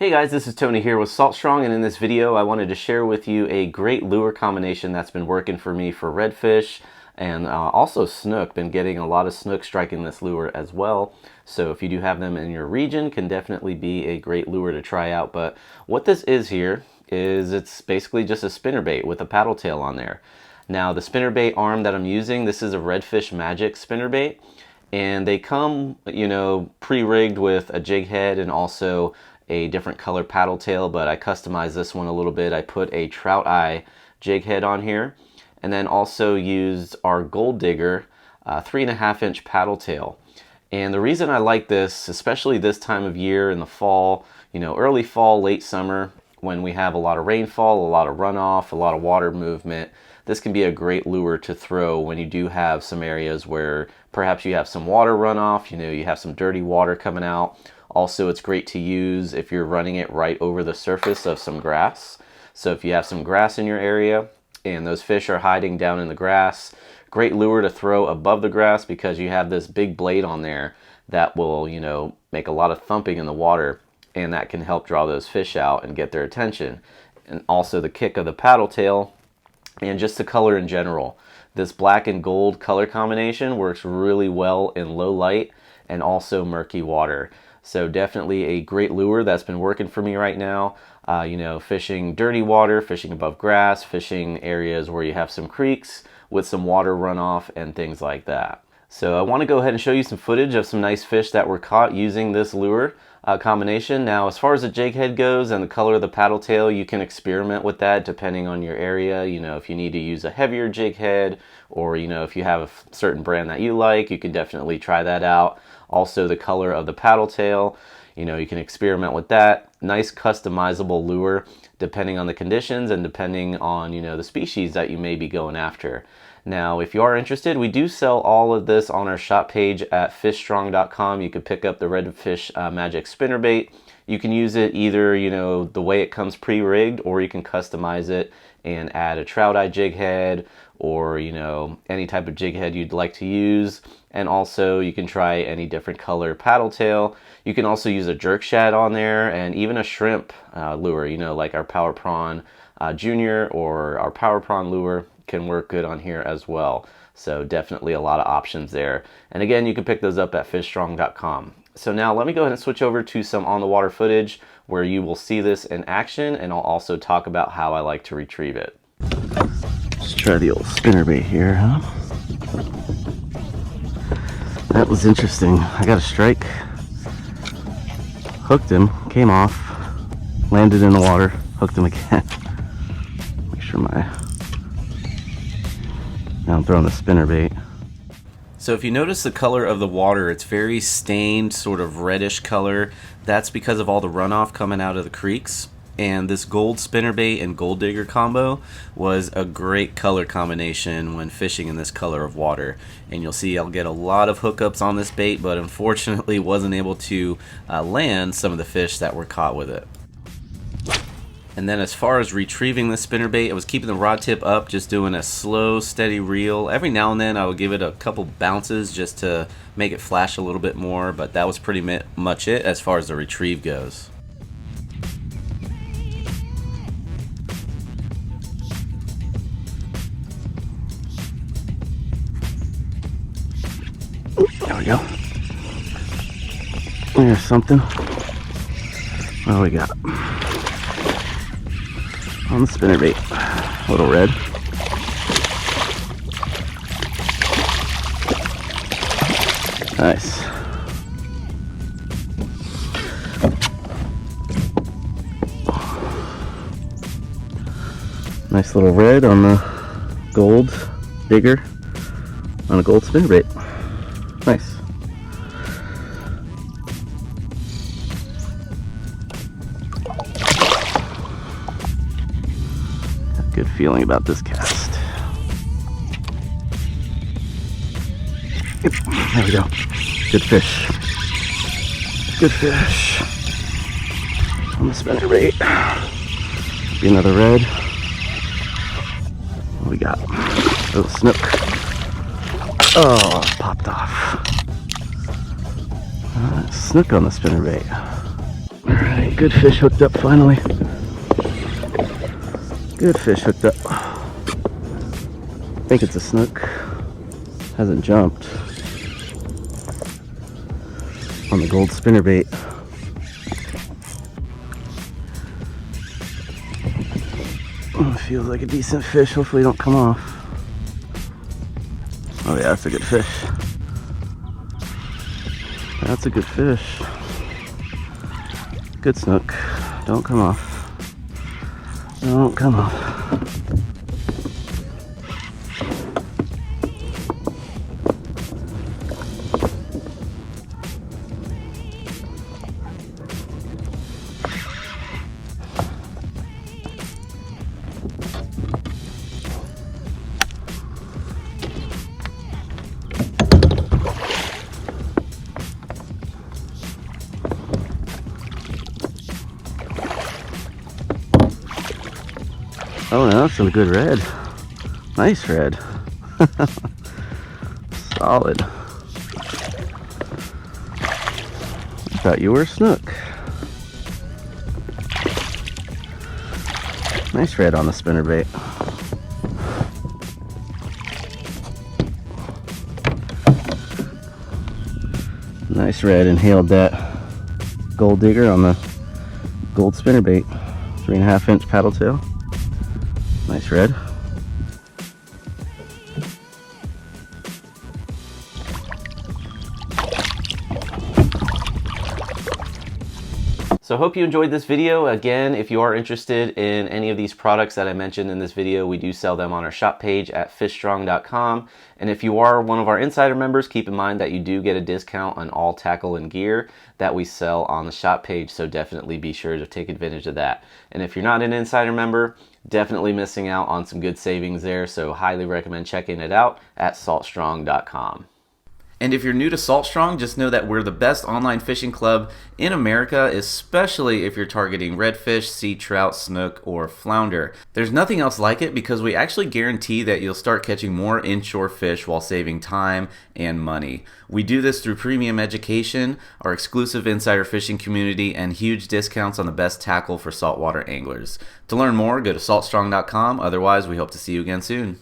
Hey guys, this is Tony here with Salt Strong, and in this video I wanted to share with you a great lure combination that's been working for me for redfish and also snook. Been getting a lot of snook striking this lure as well. So if you do have them in your region, can definitely be a great lure to try out. But what this is here is it's basically just a spinnerbait with a paddle tail on there. Now the spinnerbait arm that I'm using, this is a Redfish Magic spinnerbait, and they come, pre-rigged with a jig head and also a different color paddle tail, but I customized this one a little bit. I put a trout eye jig head on here, and then also used our Gold Digger 3.5-inch paddle tail. And the reason I like this, especially this time of year in the fall, early fall, late summer, when we have a lot of rainfall, a lot of runoff, a lot of water movement, this can be a great lure to throw when you do have some areas where perhaps you have some water runoff, you have some dirty water coming out. Also, it's great to use if you're running it right over the surface of some grass. So if you have some grass in your area and those fish are hiding down in the grass, great lure to throw above the grass because you have this big blade on there that will, make a lot of thumping in the water, and that can help draw those fish out and get their attention. And also the kick of the paddle tail and just the color in general. This black and gold color combination works really well in low light and also murky water. So definitely a great lure that's been working for me right now. Fishing dirty water, fishing above grass, fishing areas where you have some creeks with some water runoff and things like that. So I want to go ahead and show you some footage of some nice fish that were caught using this lure combination. Now, as far as the jig head goes and the color of the paddle tail, you can experiment with that depending on your area. If you need to use a heavier jig head, or if you have a certain brand that you like, you can definitely try that out. Also the color of the paddle tail, you can experiment with that. Nice customizable lure depending on the conditions and depending on the species that you may be going after. Now, if you are interested, we do sell all of this on our shop page at fishstrong.com. You can pick up the Redfish Magic spinnerbait. You can use it either, the way it comes pre-rigged, or you can customize it and add a trout eye jig head, or, any type of jig head you'd like to use. And also you can try any different color paddle tail. You can also use a jerk shad on there, and even a shrimp lure, like our Power Prawn Junior or our Power Prawn lure can work good on here as well. So definitely a lot of options there. And again, you can pick those up at fishstrong.com. So now let me go ahead and switch over to some on the water footage where you will see this in action, and I'll also talk about how I like to retrieve it. Let's try the old spinnerbait here, huh? That was interesting. I got a strike, hooked him, came off, landed in the water, hooked him again. Make sure now I'm throwing the spinnerbait. So if you notice the color of the water, it's very stained, sort of reddish color. That's because of all the runoff coming out of the creeks. And this gold spinnerbait and gold digger combo was a great color combination when fishing in this color of water. And you'll see I'll get a lot of hookups on this bait, but unfortunately wasn't able to land some of the fish that were caught with it. And then as far as retrieving the spinnerbait, I was keeping the rod tip up, just doing a slow, steady reel. Every now and then I would give it a couple bounces just to make it flash a little bit more, but that was pretty much it as far as the retrieve goes. There we go. There's something. What do we got? On the spinnerbait, little red. Nice. Nice little red on the gold digger on a gold spinnerbait. Nice. Good feeling about this cast. Yep, there we go. Good fish. Good fish. On the spinnerbait. Be another red. What do we got? Oh, snook. Oh, popped off. Snook on the spinnerbait. Alright, good fish hooked up finally. Good fish hooked up. I think it's a snook. Hasn't jumped on the gold spinnerbait. Feels like a decent fish. Hopefully don't come off. Oh yeah, that's a good fish. That's a good fish. Good snook. Don't come off. Don't come off. Oh, no, that's a good red. Nice red. Solid. I thought you were a snook. Nice red on the spinnerbait. Nice red, inhaled that gold digger on the gold spinnerbait. 3.5 inch paddle tail. Nice red. So I hope you enjoyed this video. Again, if you are interested in any of these products that I mentioned in this video, we do sell them on our shop page at fishstrong.com. And if you are one of our insider members, keep in mind that you do get a discount on all tackle and gear that we sell on the shop page. So definitely be sure to take advantage of that. And if you're not an insider member, definitely missing out on some good savings there. So highly recommend checking it out at saltstrong.com. And if you're new to Salt Strong, just know that we're the best online fishing club in America, especially if you're targeting redfish, sea trout, snook, or flounder. There's nothing else like it because we actually guarantee that you'll start catching more inshore fish while saving time and money. We do this through premium education, our exclusive insider fishing community, and huge discounts on the best tackle for saltwater anglers. To learn more, go to saltstrong.com. Otherwise, we hope to see you again soon.